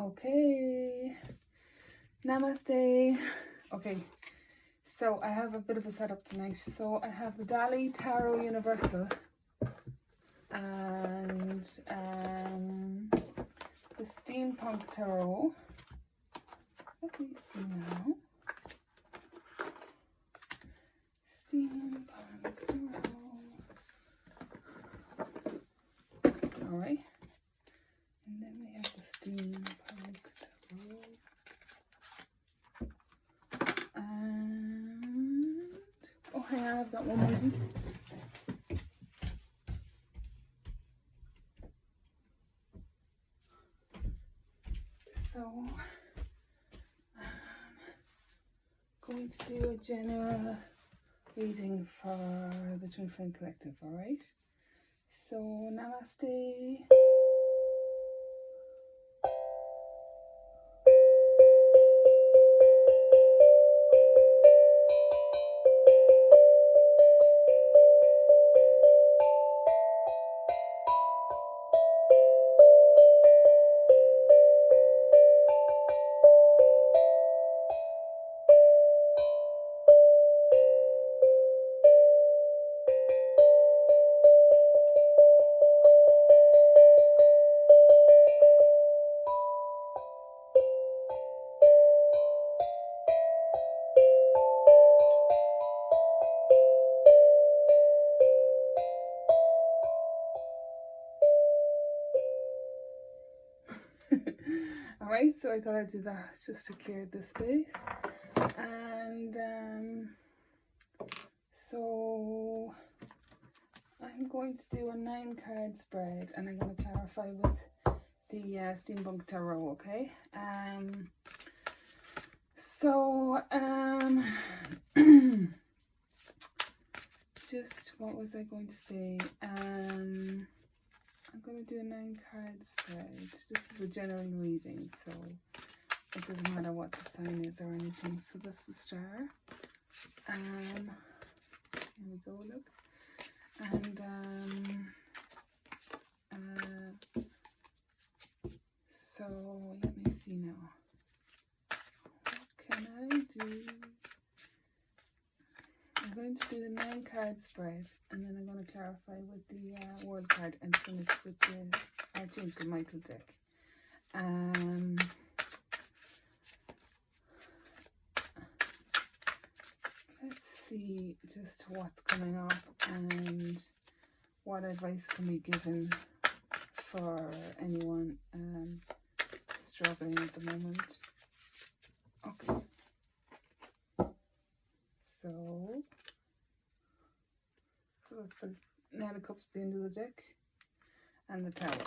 Okay, namaste. Okay, so I have a bit of a setup tonight. So I have the Dali Tarot Universal and the Steampunk Tarot. Let me see now. Steampunk Tarot. Alright. And then we have the Steampunk Tarot. And oh hey, I've got one more. So going to do a general reading for the Twin Flame Collective, alright? So namaste. Alright, so I thought I'd do that just to clear the space. And so I'm going to do a 9-card spread and I'm going to clarify with the Steampunk Tarot, okay? Just what was I going to say? I'm going to do a 9-card spread. This is a general reading, so it doesn't matter what the sign is or anything. So that's the star. Here we go, look. And so let me see now. What can I do? I'm going to do the 9-card spread, and then I'm going to clarify with the world card and finish with the Archangel Michael deck. Let's see just what's coming up and what advice can be given for anyone struggling at the moment. Okay. So that's the Nine of Cups at the end of the deck and the Tower.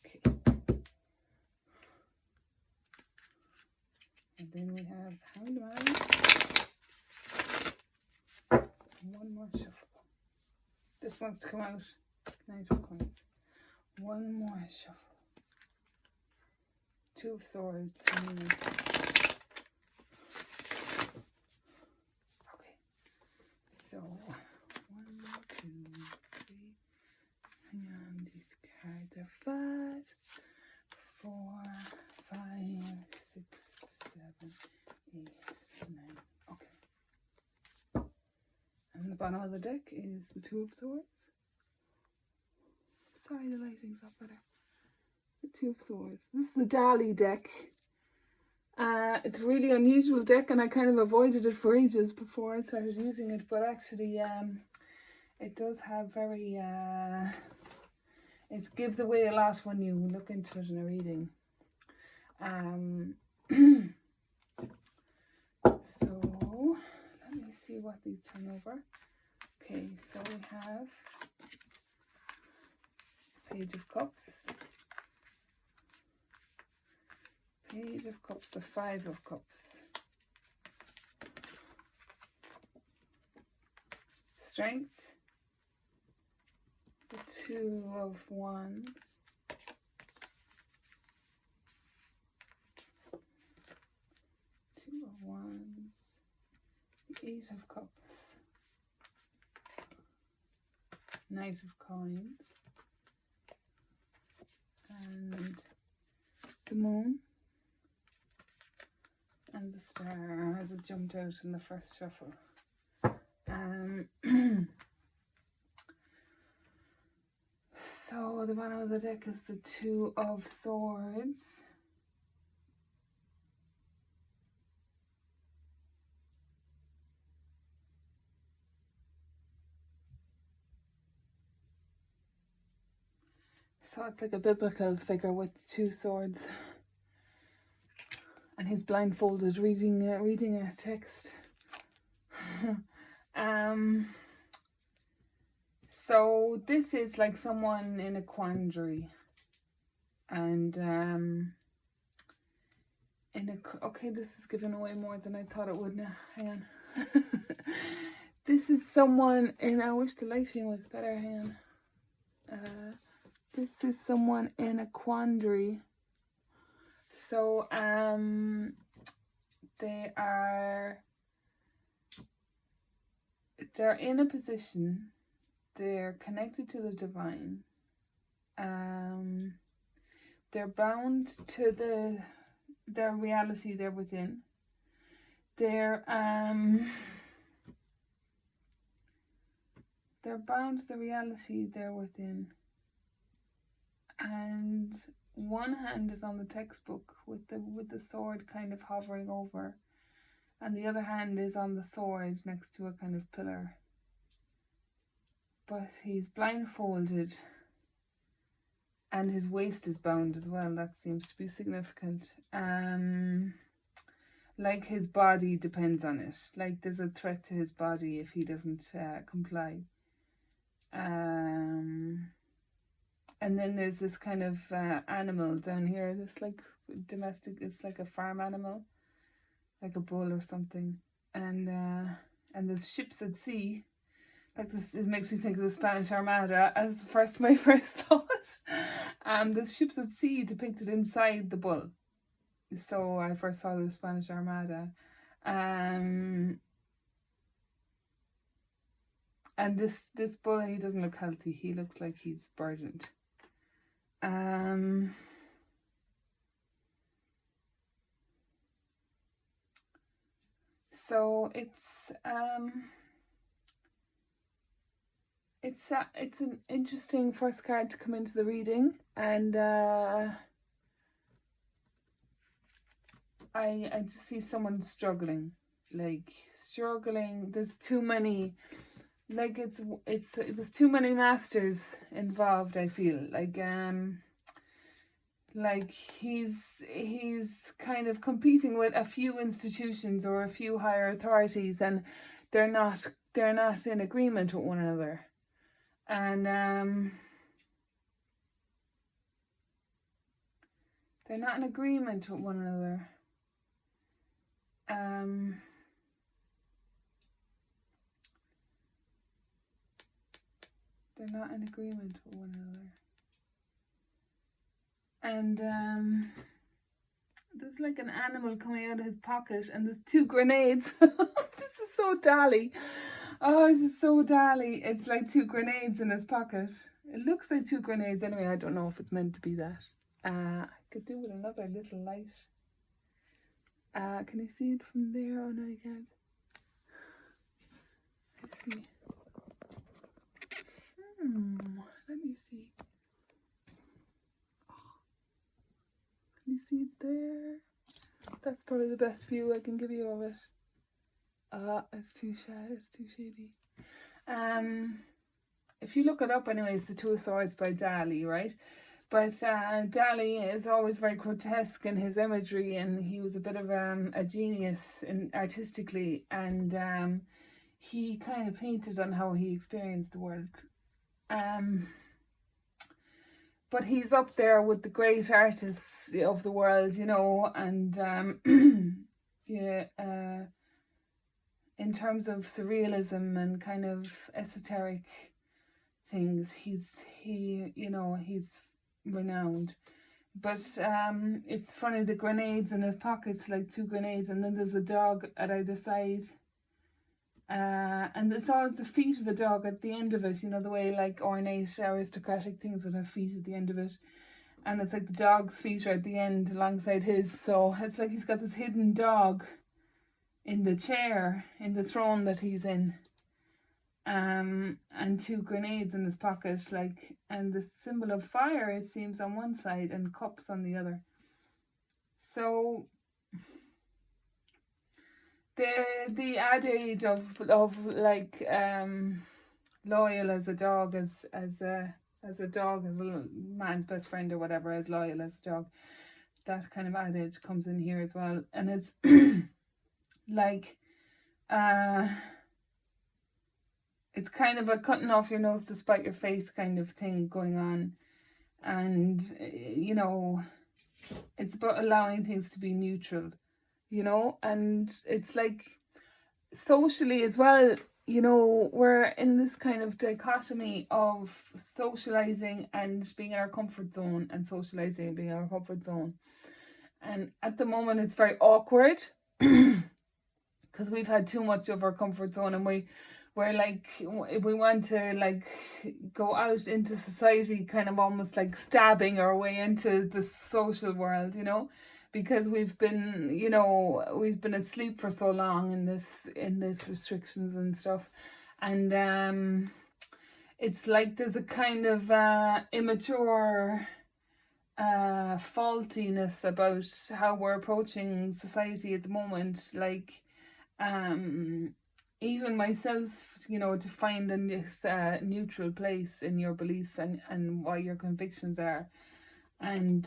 Okay. And then we have Hanged Man. One more shuffle. This one's to come out. Knight of Coins. One more shuffle. Two of Swords. Okay. So 1, 2, 3. Hang on, these cards are 5, 4, 5, 6, 7, 8, 9. Okay. And the bottom of the deck is the Two of Swords. Sorry, the lighting's not better. The Two of Swords. This is the Dali deck. It's a really unusual deck, and I kind of avoided it for ages before I started using it. But actually, it does have very. It gives away a lot when you look into it in a reading. So let me see what these turn over. Okay, so we have Page of Cups. Page of Cups, the 5 of Cups. Strength. The 2 of Wands. 2 of Wands. The 8 of Cups. Knight of Coins. and the moon and the star as it jumped out in the first shuffle. So the bottom of the deck is the Two of Swords. So it's like a biblical figure with two swords. And he's blindfolded reading a text. So this is like someone in a quandary. And okay, this is giving away more than I thought it would now. Hang on. This is someone in, I wish the lighting was better. Hang on. This is someone in a quandary. So they're in a position, they're connected to the divine. They're bound to their reality they're within. They're bound to the reality they're within. And one hand is on the textbook with the sword kind of hovering over, and the other hand is on the sword next to a kind of pillar. But he's blindfolded, and his waist is bound as well. That seems to be significant. Like his body depends on it. Like there's a threat to his body if he doesn't comply. And then there's this kind of animal down here. This like domestic, it's like a farm animal, like a bull or something. And there's ships at sea. Like this, it makes me think of the Spanish Armada as my first thought. There's ships at sea depicted inside the bull. So I first saw the Spanish Armada. And this bull, he doesn't look healthy. He looks like he's burdened. So it's an interesting first card to come into the reading, and I just see someone struggling. There's too many. Like there's too many masters involved. I feel like he's kind of competing with a few institutions or a few higher authorities, and they're not in agreement with one another, and they're not in agreement with one another. They're not in agreement with one another. And there's like an animal coming out of his pocket, and there's two grenades. This is so Dali. Oh, this is so Dali. It's like two grenades in his pocket. It looks like two grenades anyway. I don't know if it's meant to be that. I could do with another little light. Can you see it from there? Oh no, you can't. Let's see. Let me see. Oh, can you see it there? That's probably the best view I can give you of it. It's too shy. It's too shady. If you look it up, anyway, it's the Two of Swords by Dali, right? But Dali is always very grotesque in his imagery, and he was a bit of a genius artistically, and he kind of painted on how he experienced the world. But he's up there with the great artists of the world, you know, and in terms of surrealism and kind of esoteric things, he's renowned. But it's funny, the grenades in his pockets, like two grenades, and then there's a dog at either side. And it's always the feet of a dog at the end of it, you know, the way like ornate aristocratic things would have feet at the end of it. And it's like the dog's feet are at the end alongside his. So it's like he's got this hidden dog in the chair, in the throne that he's in. And 2 grenades in his pocket, like, and the symbol of fire, it seems, on one side and cups on the other. So the adage of like loyal as a dog, as a dog, as a man's best friend or whatever, as loyal as a dog, that kind of adage comes in here as well. And it's like it's kind of a cutting off your nose to spite your face kind of thing going on. And, you know, it's about allowing things to be neutral, you know, and it's like socially as well, you know, we're in this kind of dichotomy of socializing and being in our comfort zone, and socializing and being in our comfort zone. And at the moment it's very awkward because we've had too much of our comfort zone, and we're like, we want to like go out into society, kind of almost like stabbing our way into the social world, you know, because we've been, you know, we've been asleep for so long in this restrictions and stuff. And it's like there's a kind of immature faultiness about how we're approaching society at the moment. Like even myself, you know, to find in this neutral place in your beliefs and what your convictions are, and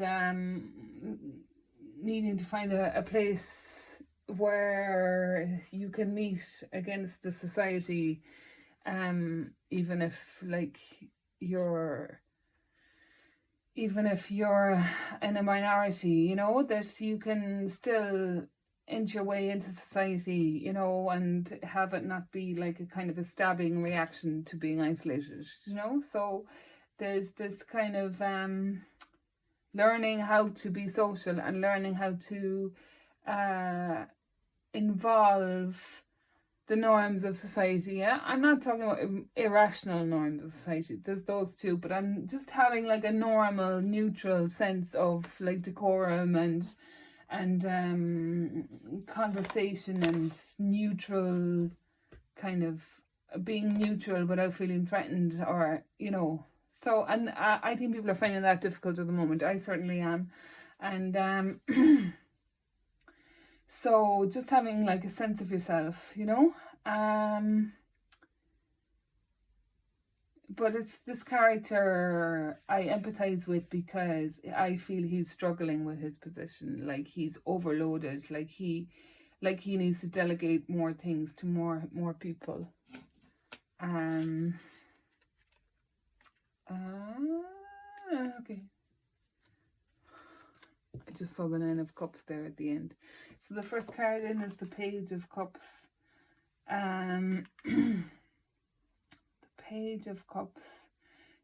needing to find a place where you can meet against the society, even if like you're in a minority, you know, that you can still inch your way into society, you know, and have it not be like a kind of a stabbing reaction to being isolated, you know. So there's this kind of learning how to be social and learning how to involve the norms of society. Yeah, I'm not talking about irrational norms of society, there's those too, but I'm just having like a normal, neutral sense of like decorum and conversation and neutral, kind of being neutral without feeling threatened, or, you know. So, and I think people are finding that difficult at the moment. I certainly am. And so just having like a sense of yourself, you know. But it's this character I empathize with because I feel he's struggling with his position. Like he's overloaded. Like he needs to delegate more things to more people. Okay. I just saw the 9 of Cups there at the end. So the first card in is the Page of Cups. The Page of Cups.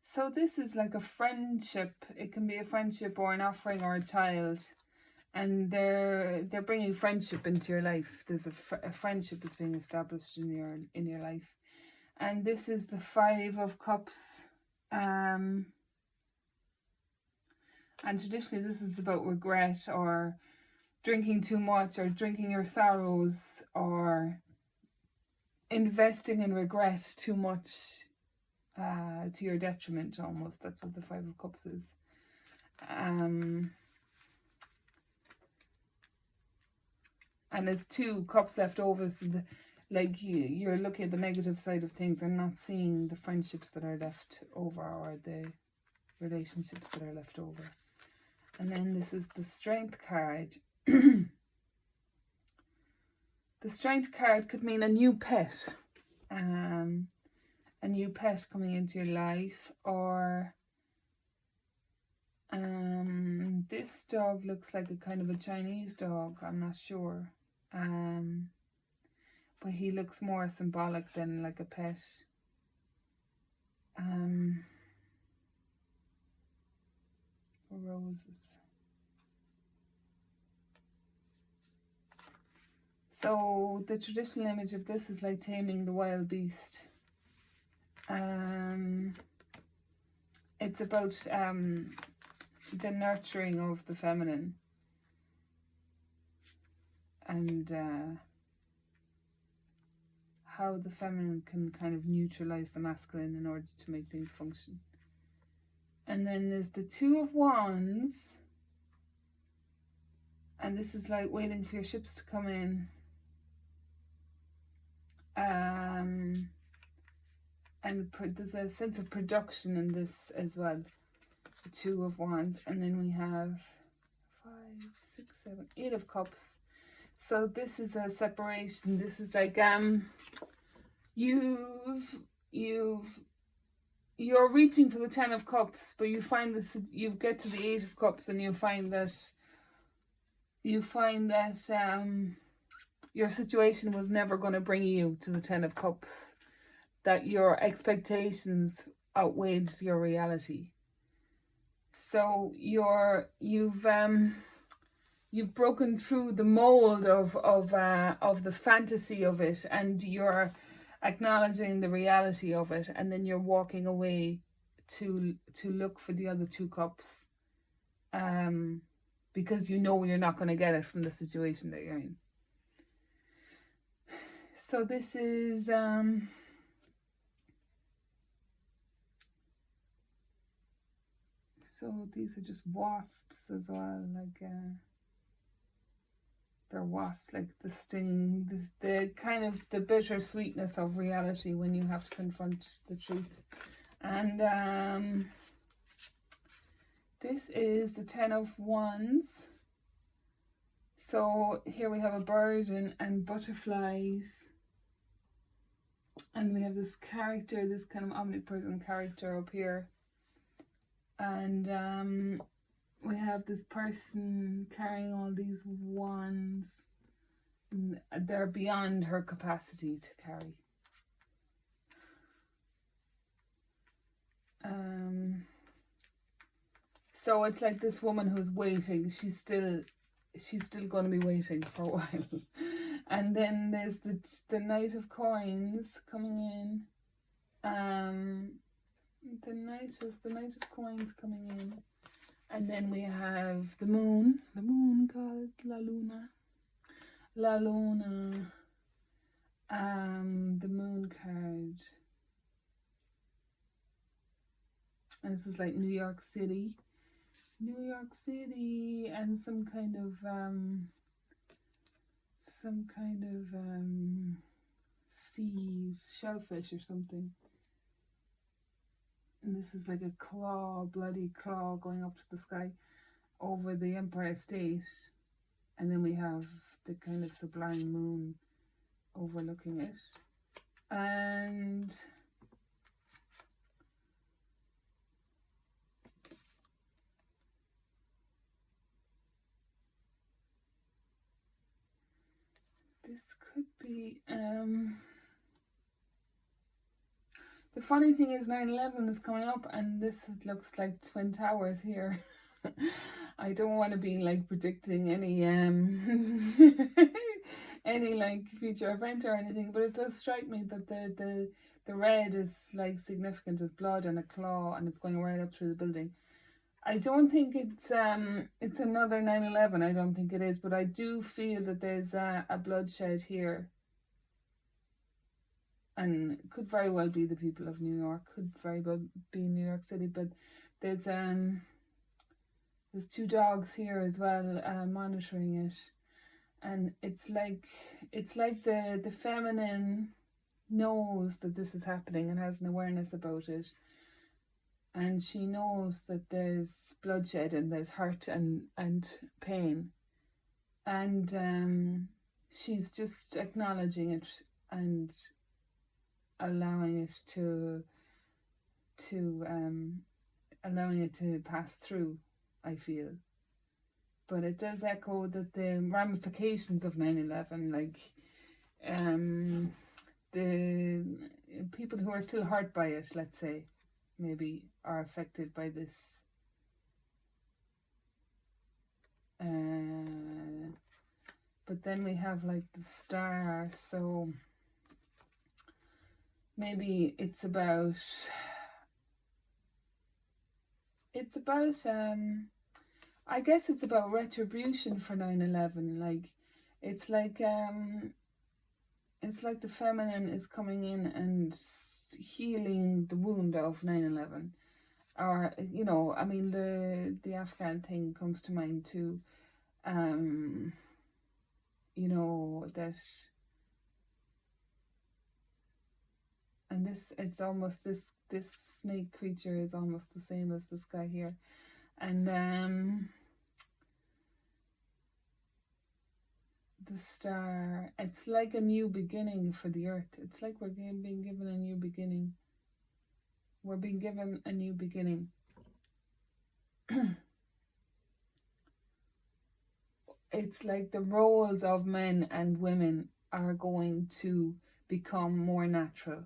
So this is like a friendship. It can be a friendship or an offering or a child, and they're bringing friendship into your life. There's a friendship is being established in your life, and this is the 5 of Cups. And traditionally this is about regret, or drinking too much, or drinking your sorrows, or investing in regret too much to your detriment almost. That's what the 5 of Cups is. And there's 2 cups left over, so you're looking at the negative side of things and not seeing the friendships that are left over, or the relationships that are left over. And then this is the Strength card. The Strength card could mean a new pet. A new pet coming into your life, or this dog looks like a kind of a Chinese dog, I'm not sure. But he looks more symbolic than like a pet. Roses. So the traditional image of this is like taming the wild beast. It's about the nurturing of the feminine, and how the feminine can kind of neutralize the masculine in order to make things function. And then there's the Two of Wands, and this is like waiting for your ships to come in. And there's a sense of production in this as well. The Two of Wands, and then we have 5, 6, 7, 8 of Cups. So this is a separation. This is like you're reaching for the 10 of Cups, but you find this, you get to the 8 of Cups, and you find that your situation was never going to bring you to the 10 of Cups, that your expectations outweighed your reality. So you've broken through the mold of the fantasy of it, and you're acknowledging the reality of it, and then you're walking away to look for the other 2 cups, because you know you're not going to get it from the situation that you're in. So this is so these are just wasps as well, like they're wasps, like the sting, the kind of the bitter sweetness of reality when you have to confront the truth. And this is the 10 of Wands. So here we have a bird and butterflies, and we have this character, this kind of omnipresent character up here, and we have this person carrying all these wands. They're beyond her capacity to carry. So it's like this woman who's waiting. She's still going to be waiting for a while. And then there's the Knight of Coins coming in. The Knight of Coins coming in. And then we have the moon called La Luna. La Luna. The moon card. And this is like New York City, and some kind of seas, shellfish or something. And this is like a claw, bloody claw going up to the sky over the Empire State. And then we have the kind of sublime moon overlooking it. And this could be the funny thing is 9/11 is coming up, and this looks like Twin Towers here. I don't want to be like predicting any any like future event or anything, but it does strike me that the red is like significant as blood and a claw, and it's going right up through the building. I don't think it's another 9/11. I don't think it is, but I do feel that there's a bloodshed here. And it could very well be the people of New York, could very well be New York City, but there's 2 dogs here as well, monitoring it, and it's like the feminine knows that this is happening and has an awareness about it, and she knows that there's bloodshed and there's hurt and pain, and she's just acknowledging it and allowing it to pass through, I feel. But it does echo that the ramifications of 9/11, like the people who are still hurt by it, let's say, maybe are affected by this. But then we have like the star, so maybe it's about I guess it's about retribution for 9/11. Like, it's like the feminine is coming in and healing the wound of 9/11. Or, you know, I mean, the Afghan thing comes to mind too. You know, that, and it's almost, this snake creature is almost the same as this guy here. And the star, it's like a new beginning for the earth. It's like we're being given a new beginning. We're being given a new beginning. It's like the roles of men and women are going to become more natural.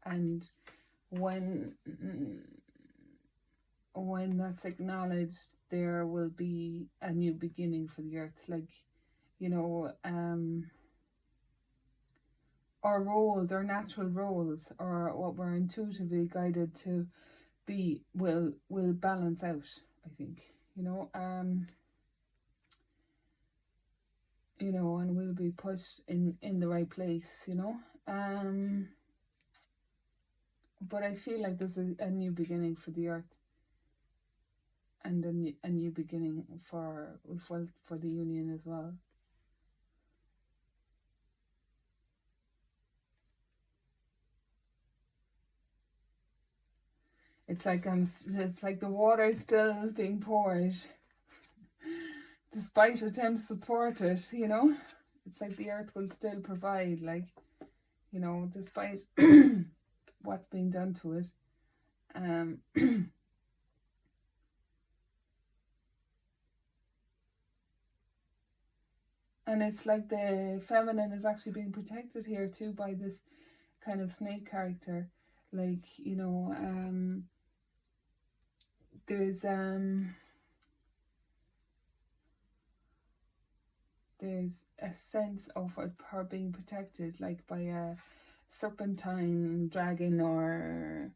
And when that's acknowledged, there will be a new beginning for the earth. Like, you know, our roles, our natural roles, or what we're intuitively guided to be, will balance out, I think. You know, and we'll be put in the right place, you know. But I feel like there's a new beginning for the earth, and a new beginning for the union as well. It's like the water is still being poured, despite attempts to thwart it. You know, it's like the earth will still provide, like, you know, despite what's being done to it. And it's like the feminine is actually being protected here too by this kind of snake character. Like, you know, there's a sense of her being protected, like by a serpentine dragon, or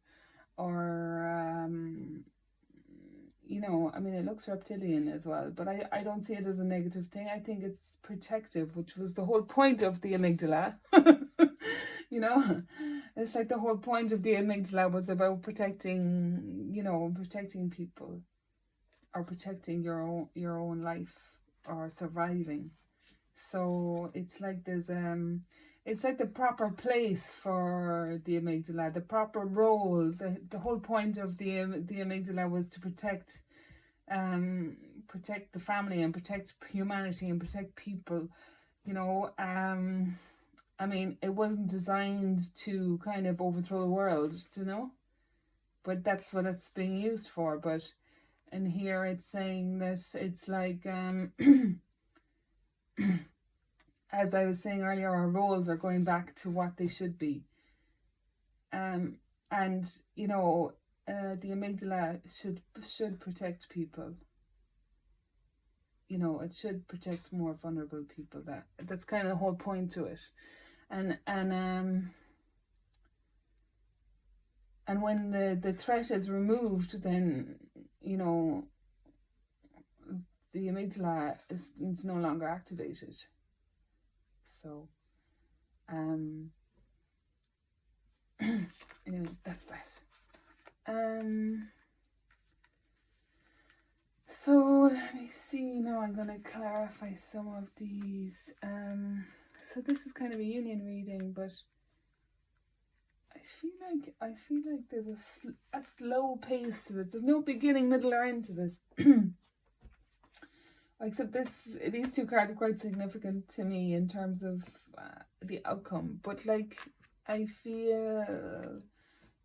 you know, I mean, it looks reptilian as well, but I don't see it as a negative thing. I think it's protective, which was the whole point of the amygdala. You know, it's like the whole point of the amygdala was about protecting, you know, protecting people, or protecting your own life, or surviving. So it's like there's it's like the proper place for the amygdala, the proper role. The whole point of the amygdala was to protect the family, and protect humanity, and protect people, you know. I mean, it wasn't designed to kind of overthrow the world, you know, but that's what it's being used for. But and here it's saying that it's like as I was saying earlier, our roles are going back to what they should be. And you know, the amygdala should protect people. You know, it should protect more vulnerable people. That's kind of the whole point to it. And when the threat is removed, then, you know, the amygdala is no longer activated. So anyway, that's that. So let me see. Now I'm going to clarify some of these. So this is kind of a union reading, but I feel like there's a slow pace to it. There's no beginning, middle, or end to this. Except these two cards are quite significant to me in terms of the outcome. But like, I feel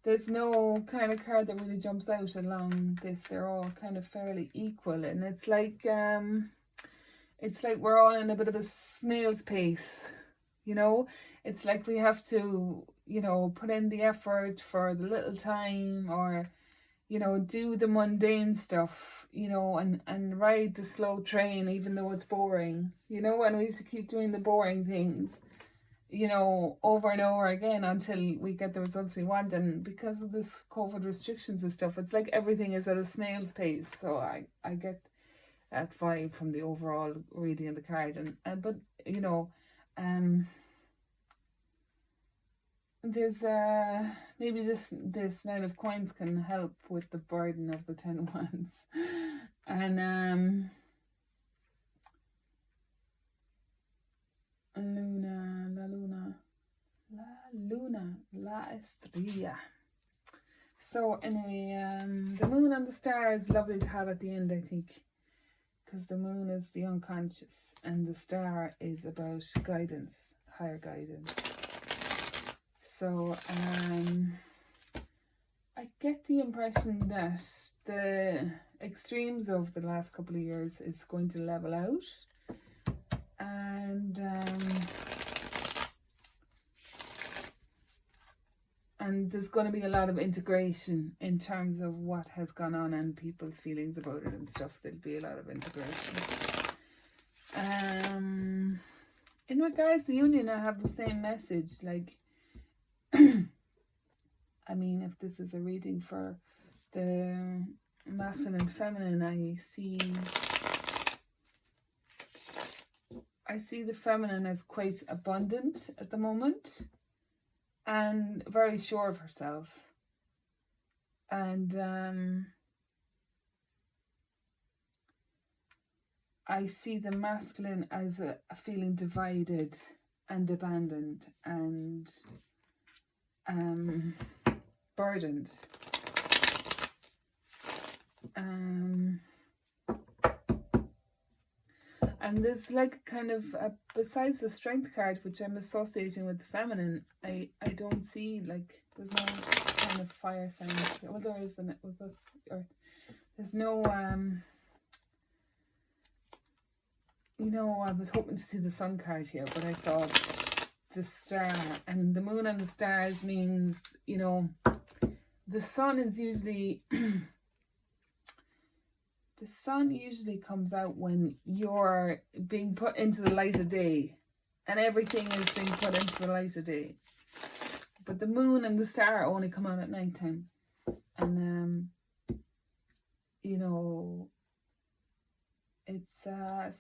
there's no kind of card that really jumps out along this. They're all kind of fairly equal, and it's like we're all in a bit of a snail's pace, you know. It's like we have to, you know, put in the effort for the little time, or, you know, do the mundane stuff, you know, and ride the slow train even though it's boring, you know, and we have to keep doing the boring things, you know, over and over again until we get the results we want. And because of this COVID restrictions and stuff, it's like everything is at a snail's pace. So I get that vibe from the overall reading of the card. And but you know, there's maybe this Nine of Coins can help with the burden of the 10 of Wands. And La Estrella. So anyway, the moon and the star is lovely to have at the end, I think, because the moon is the unconscious and the star is about guidance, higher guidance. So I get the impression that the extremes of the last couple of years is going to level out, and there's going to be a lot of integration in terms of what has gone on and people's feelings about it and stuff. There'll be a lot of integration. In regards to the union, I have the same message. Like, I mean, if this is a reading for the masculine and feminine, I see the feminine as quite abundant at the moment and very sure of herself. And I see the masculine as a feeling divided and abandoned and burdened. And there's like kind of, besides the strength card, which I'm associating with the feminine, I don't see, like, there's no kind of fire signs. Well, there is there's no, you know, I was hoping to see the sun card here, but I saw the star, and the moon and the stars means, you know, the sun is usually the sun usually comes out when you're being put into the light of day, and everything is being put into the light of day. But the moon and the star only come out at nighttime, and you know, it's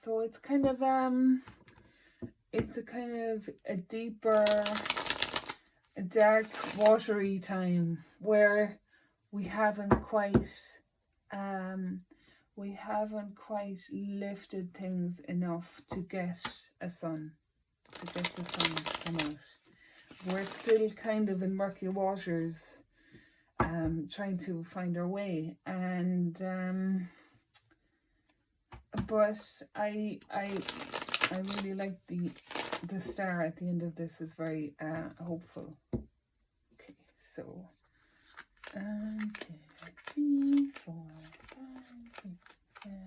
so it's kind of it's a kind of a deeper, a dark, watery time where we haven't quite lifted things enough to get the sun to come out. We're still kind of in murky waters, trying to find our way, and but I really like the star at the end of this is very hopeful. Okay, so 3, 4, 5, 6, 7,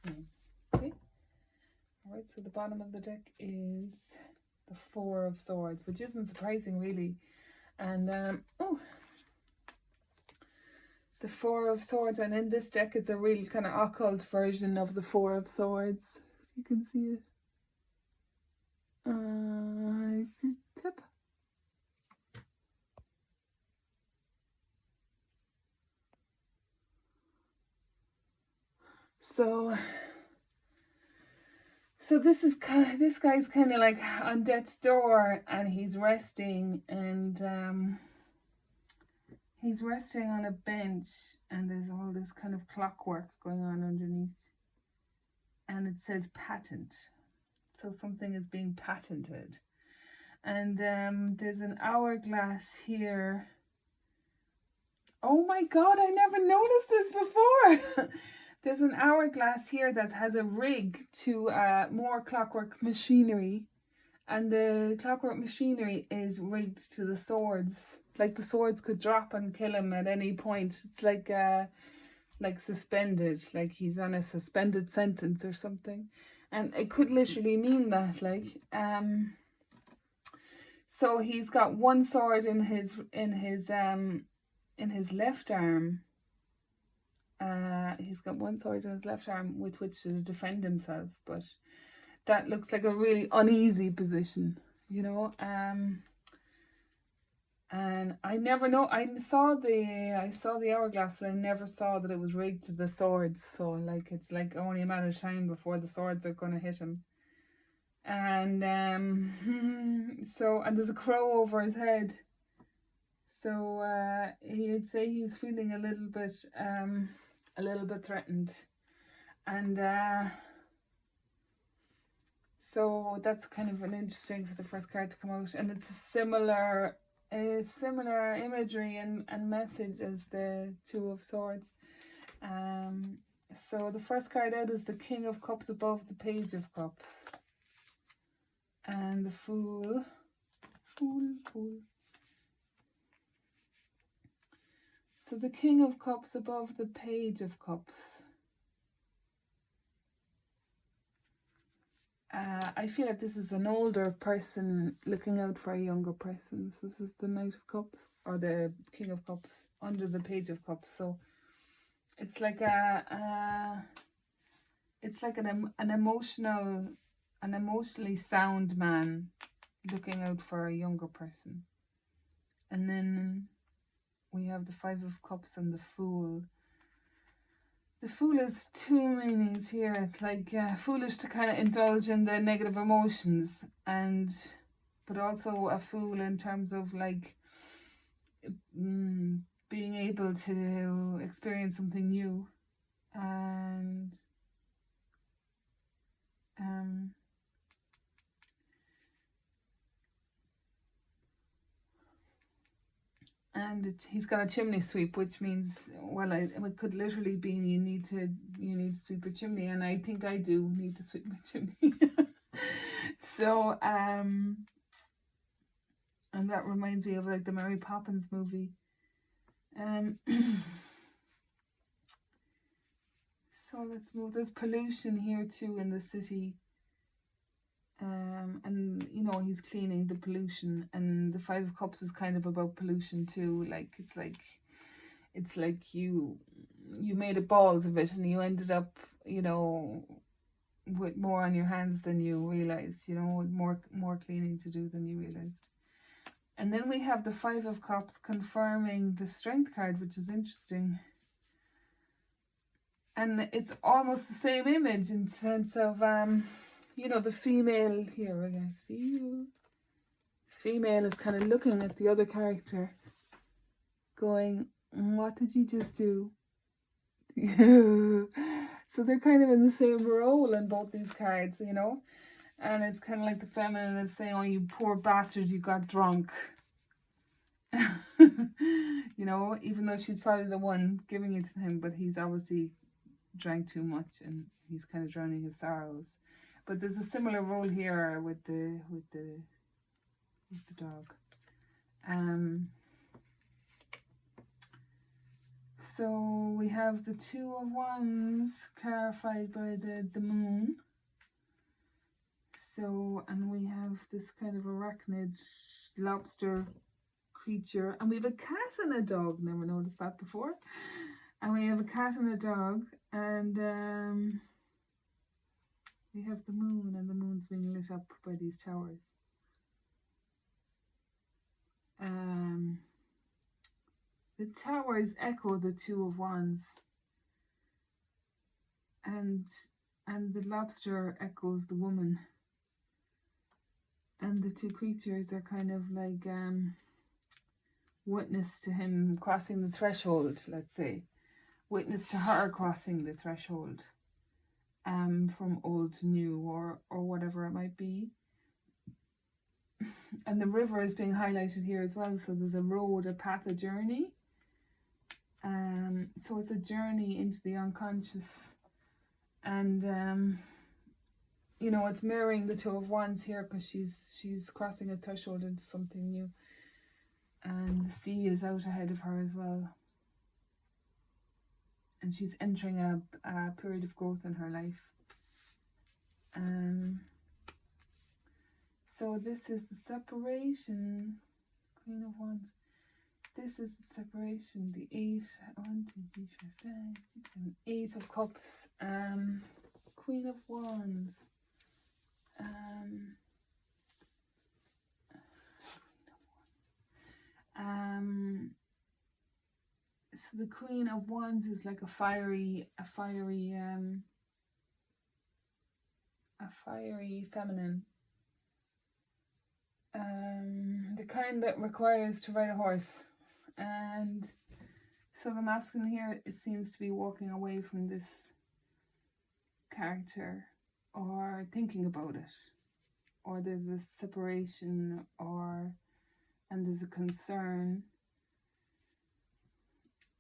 8, 9. Okay. Alright, so the bottom of the deck is the Four of Swords, which isn't surprising really. And the Four of Swords, and in this deck it's a real kind of occult version of the Four of Swords. You can see it. Is it tip? So this guy's kind of like on death's door, and he's resting, and he's resting on a bench, and there's all this kind of clockwork going on underneath, and it says patent. So something is being patented, and there's an hourglass here. Oh my god, I never noticed this before. There's an hourglass here that has a rig to more clockwork machinery, and the clockwork machinery is rigged to the swords. Like the swords could drop and kill him at any point. It's like suspended, like he's on a suspended sentence or something, and it could literally mean that. Like so he's got one sword in his left arm. He's got one sword in his left arm with which to defend himself, but that looks like a really uneasy position, you know. And I never know. I saw the hourglass, but I never saw that it was rigged to the swords. So like it's like only a matter of time before the swords are gonna hit him. And so and there's a crow over his head. So he'd say he's feeling a little bit threatened, and so that's kind of an interesting for the first card to come out, and it's a similar imagery and message as the Two of Swords. So the first card out is the King of Cups above the Page of Cups, and the Fool. So the King of Cups above the Page of Cups. I feel like this is an older person looking out for a younger person. So this is the Knight of Cups, or the King of Cups under the Page of Cups. So it's like an emotionally sound man looking out for a younger person. And then we have the Five of Cups and the Fool. The Fool has two meanings here. It's like foolish to kind of indulge in the negative emotions, but also a fool in terms of like being able to experience something new, and he's got a chimney sweep, which means, well, it could literally be you need to sweep a chimney, and I think I do need to sweep my chimney. So and that reminds me of like the Mary Poppins movie. So let's move. There's pollution here too in the city. And he's cleaning the pollution, and the Five of Cups is kind of about pollution too. Like it's like you made a balls of it, and you ended up with more on your hands than you realized. With more cleaning to do than you realized. And then we have the Five of Cups confirming the Strength card, which is interesting. And it's almost the same image in sense of the female here. I see you. Female is kind of looking at the other character, going, "What did you just do?" So they're kind of in the same role in both these cards, And it's kind of like the feminine is saying, "Oh, you poor bastard, you got drunk." Even though she's probably the one giving it to him, but he's obviously drank too much and he's kind of drowning his sorrows. But there's a similar role here with the dog. So we have the Two of Wands clarified by the moon. So, and we have this kind of arachnid lobster creature, and we have a cat and a dog. Never noticed that before. And we have a cat and a dog, and we have the moon, and the moon's being lit up by these towers. The towers echo the Two of Wands, and the lobster echoes the woman, and the two creatures are kind of like witness to him crossing the threshold, let's say. Witness to her crossing the threshold from old to new, or whatever it might be. And the river is being highlighted here as well. So there's a road, a path, a journey. So it's a journey into the unconscious. And it's mirroring the Two of Wands here, because she's crossing a threshold into something new. And the sea is out ahead of her as well. And she's entering a period of growth in her life. So this is the separation, Queen of Wands. This is the separation, the 8, 1, 2, 3, 4, 5, 6, 7, 8 of Cups, Queen of Wands. So the Queen of Wands is like a fiery feminine. The kind that requires to ride a horse. And so the masculine here, it seems to be walking away from this character or thinking about it. Or there's a separation and there's a concern.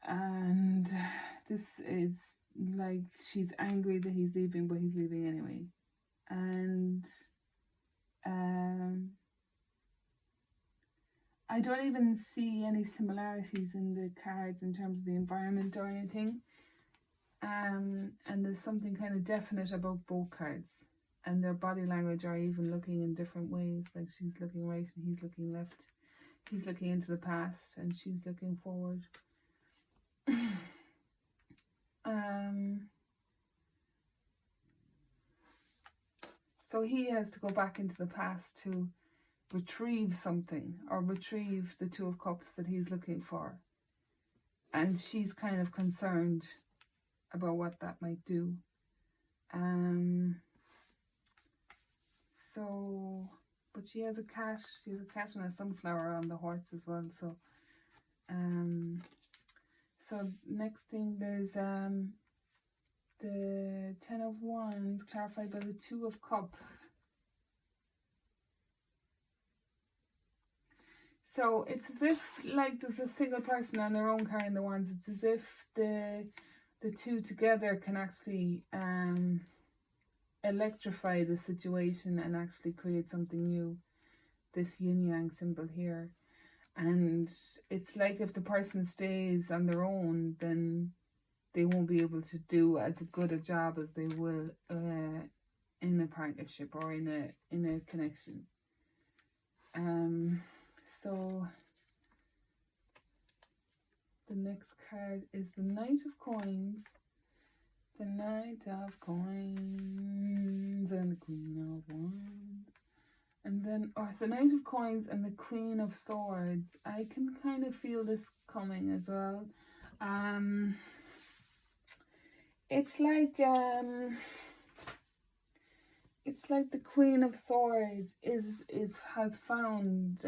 And this is like she's angry that he's leaving, but he's leaving anyway. And I don't even see any similarities in the cards in terms of the environment or anything. And there's something kind of definite about both cards. And their body language are even looking in different ways. Like she's looking right and he's looking left. He's looking into the past and she's looking forward. So he has to go back into the past to retrieve something or retrieve the Two of Cups that he's looking for. And she's kind of concerned about what that might do. But she has a cat. She has a cat and a sunflower on the horse as well. So next thing there's the Ten of Wands clarified by the Two of Cups. So it's as if like there's a single person on their own carrying the wands. It's as if the two together can actually electrify the situation and actually create something new. This yin-yang symbol here. And it's like if the person stays on their own, then they won't be able to do as good a job as they will in a partnership or in a connection. So the next card is the Knight of Coins. The Knight of Coins and the Queen of Wands. And then, it's the Knight of Coins and the Queen of Swords. I can kind of feel this coming as well. It's like the Queen of Swords has found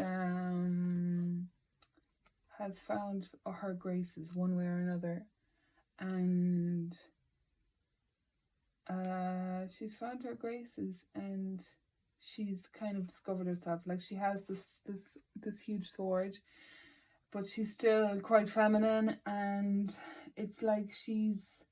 her graces one way or another, and she's found her graces and she's kind of discovered herself. Like she has this huge sword, but she's still quite feminine, and it's like she's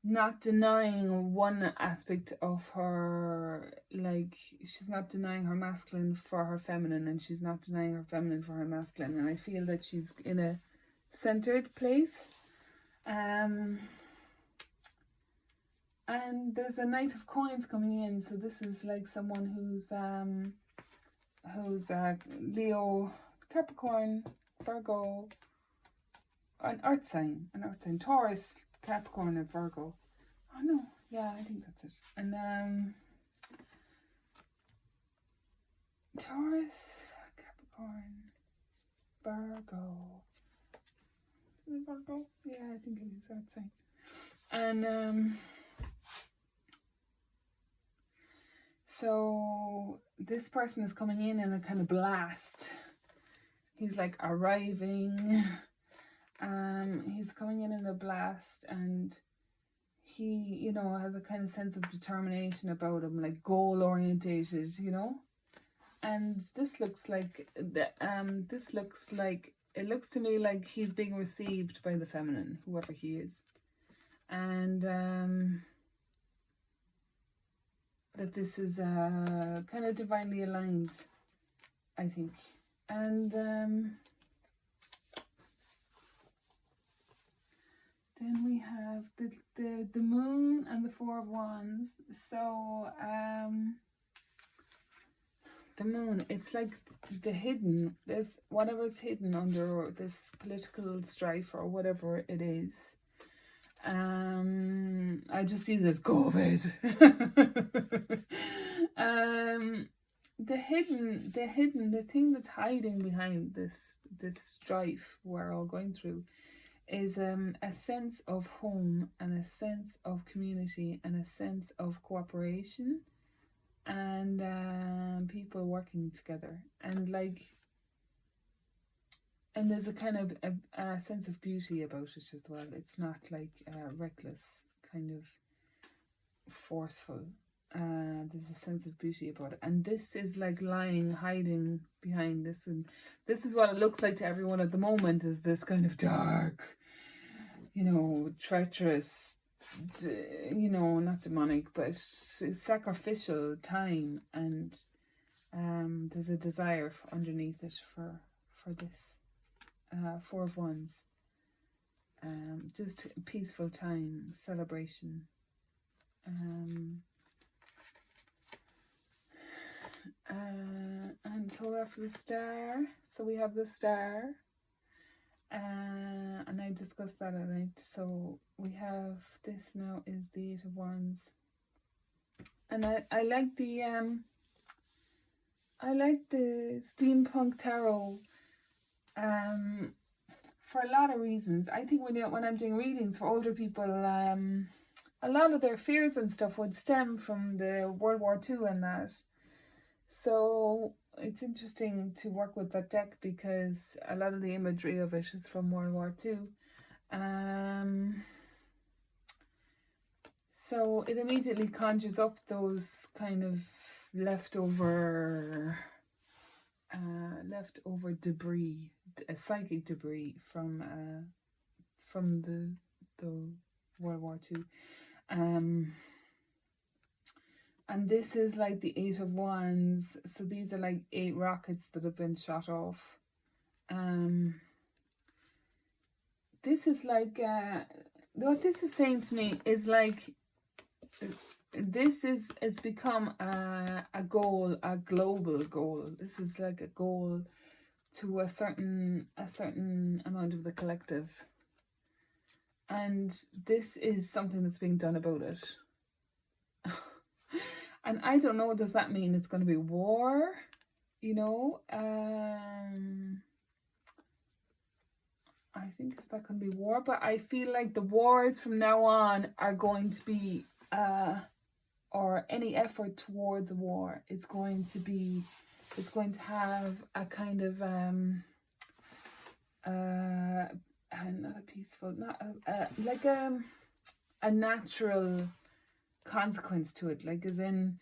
not denying one aspect of her, like she's not denying her masculine for her feminine, and she's not denying her feminine for her masculine, and I feel that she's in a centered place. And there's a Knight of Coins coming in, so this is like someone who's Leo, Capricorn, Virgo, an earth sign, Taurus, Capricorn and Virgo. Oh no, yeah, I think that's it. And Taurus, Capricorn, Virgo. Is it Virgo? Yeah, I think it is earth sign. And so this person is coming in a kind of blast. He's like arriving. He's coming in a blast, and he, has a kind of sense of determination about him, like goal orientated, And this looks like it looks to me like he's being received by the feminine, whoever he is, and that this is kind of divinely aligned, I think, and then we have the Moon and the Four of Wands. So the Moon, it's like the hidden, there's whatever's hidden under this political strife or whatever it is. I just see this COVID. the thing that's hiding behind this strife we're all going through is a sense of home and a sense of community and a sense of cooperation and people working together, and there's a kind of a sense of beauty about it as well. It's not like reckless, kind of forceful. There's a sense of beauty about it, and this is like hiding behind this, and this is what it looks like to everyone at the moment, is this kind of dark, treacherous, not demonic, but sacrificial time, and there's a desire underneath it for this Four of Wands, just peaceful time, celebration, and so after the Star, so we have the Star, and I discussed that at night. So we have this now is the Eight of Wands, and I like the steampunk tarot for a lot of reasons. I think when I'm doing readings for older people, a lot of their fears and stuff would stem from the World War II and that. So it's interesting to work with that deck because a lot of the imagery of it is from World War II. So it immediately conjures up those kind of leftover debris, psychic debris from the World War II. And this is like the Eight of Wands. So these are like 8 rockets that have been shot off. This is like what this is saying to me is like it's become a goal, a global goal. This is like a goal to a certain amount of the collective, and this is something that's being done about it. And I don't know, does that mean it's going to be war? I think it's not going to be war, but I feel like the wars from now on are going to be or any effort towards a war, it's going to have a kind of not a peaceful, not like a natural consequence to it, like as in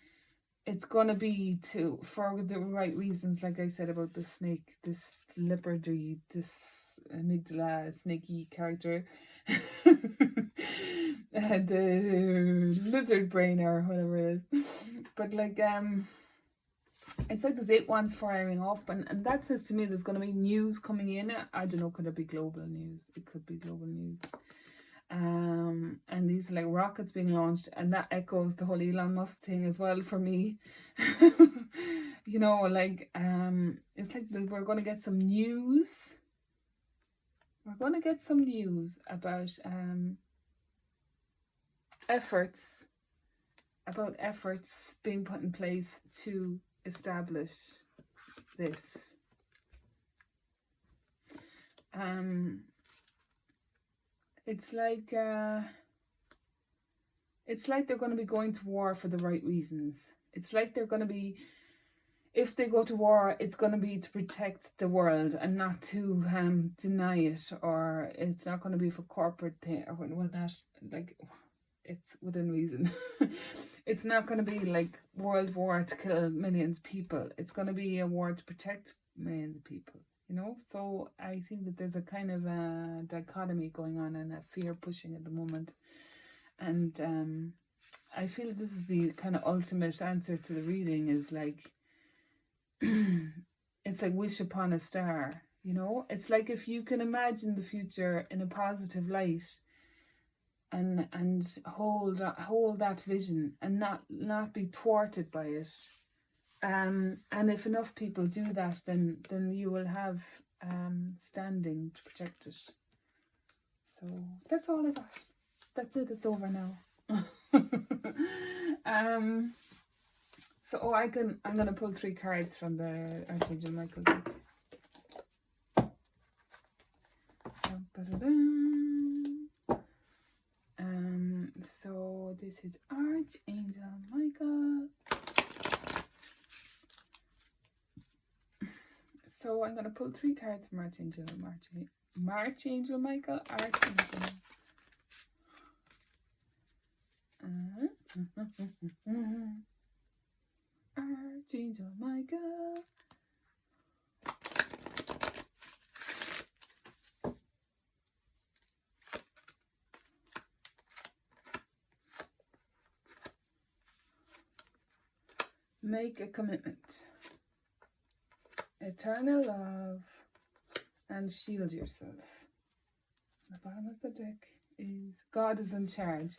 it's gonna be for the right reasons, like I said about the snake, this leopardy, this amygdala snaky character, the lizard brain or whatever it is, but like it's like there's 8 wands firing off, and that says to me there's going to be news coming in. I don't know, could it be global news? It could be global news. And these are like rockets being launched, and that echoes the whole Elon Musk thing as well for me. It's like we're going to get some news. We're going to get some news about efforts being put in place to establish this. It's like they're going to be going to war for the right reasons. It's like they're going to be, if they go to war, it's going to be to protect the world and not to deny it, or it's not going to be for corporate thing, or that, like, it's within reason. It's not going to be like world war to kill millions of people. It's going to be a war to protect millions of people, So I think that there's a kind of a dichotomy going on and a fear pushing at the moment. And I feel this is the kind of ultimate answer to the reading, is like, it's like wish upon a star, It's like if you can imagine the future in a positive light, and hold that vision and not be thwarted by it. And if enough people do that, then you will have standing to protect it. So that's all I got. That's it. It's over now. So I'm gonna pull 3 cards from the Archangel Michael deck. So this is Archangel Michael. So I'm gonna pull 3 cards from Archangel Michael. Archangel Michael. Archangel Michael. Make a commitment. Eternal love and shield yourself. The bottom of the deck is God is in charge.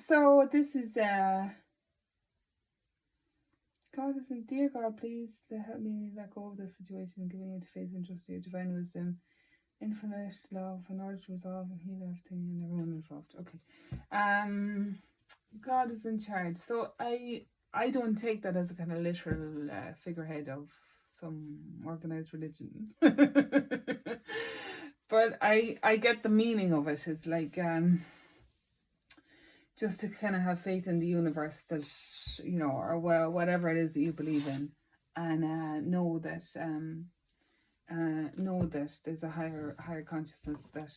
So this is God is in, dear God, please help me let go of this situation, giving me to faith and trust your divine wisdom, infinite love in order to resolve and heal everything and everyone involved. Okay. God is in charge. So I don't take that as a kind of literal figurehead of some organized religion. But I get the meaning of it. It's like just to kind of have faith in the universe that, you know, or well, whatever it is that you believe in, and know that there's a higher consciousness that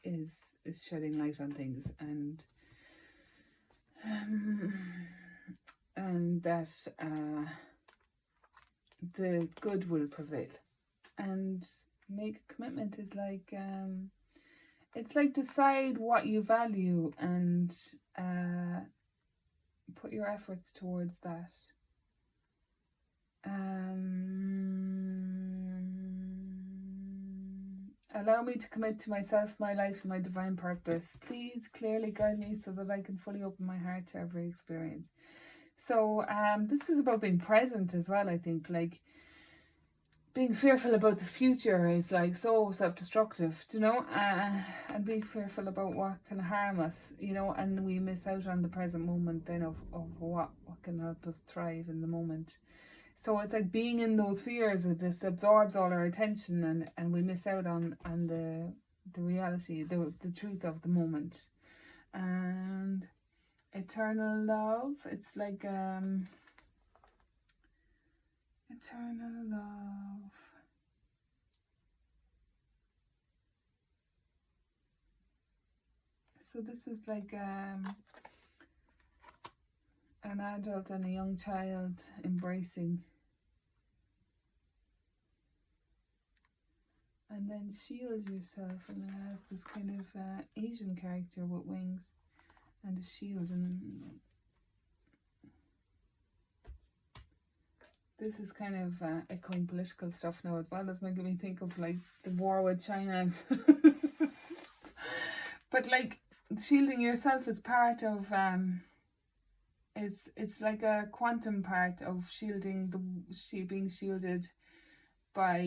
is shedding light on things, and that the good will prevail. And make a commitment is like it's like decide what you value and put your efforts towards that. Allow me to commit to myself, my life, and my divine purpose. Please clearly guide me so that I can fully open my heart to every experience. So this is about being present as well, I think. Like, being fearful about the future is like so self-destructive, you know, and being fearful about what can harm us, you know, and we miss out on the present moment then of what can help us thrive in the moment. So it's like being in those fears, it just absorbs all our attention, and we miss out on the reality, the truth of the moment. And eternal love, it's like eternal love. So this is like an adult and a young child embracing. And then shield yourself, and it has this kind of Asian character with wings and a shield, and this is kind of echoing political stuff now as well. That's making me think of like the war with China. But like shielding yourself is part of it's like a quantum part of shielding being shielded by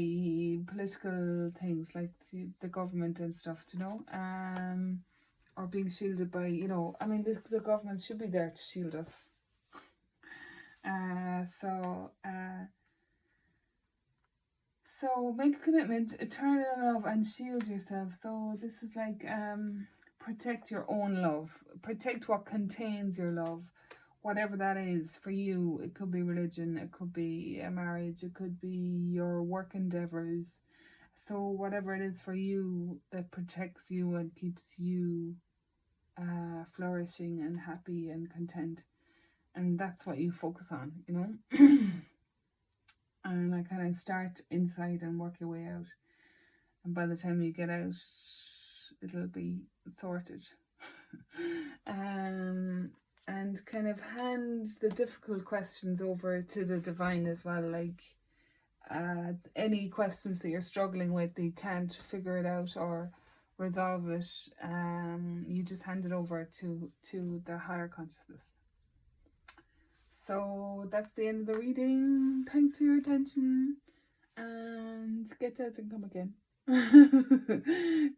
political things like the government and stuff, you know, or being shielded by, you know, I mean the government should be there to shield us. So make a commitment, eternal love, and shield yourself. So this is like protect your own love, protect what contains your love, whatever that is for you. It could be religion, it could be a marriage, it could be your work endeavors. So whatever it is for you that protects you and keeps you flourishing and happy and content, and that's what you focus on, you know. And I kind of start inside and work your way out, and by the time you get out, it'll be sorted. And kind of hand the difficult questions over to the divine as well. Like any questions that you're struggling with, that you can't figure it out or resolve it, you just hand it over to the higher consciousness. So that's the end of the reading. Thanks for your attention, and get out and come again.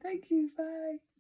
Thank you. Bye.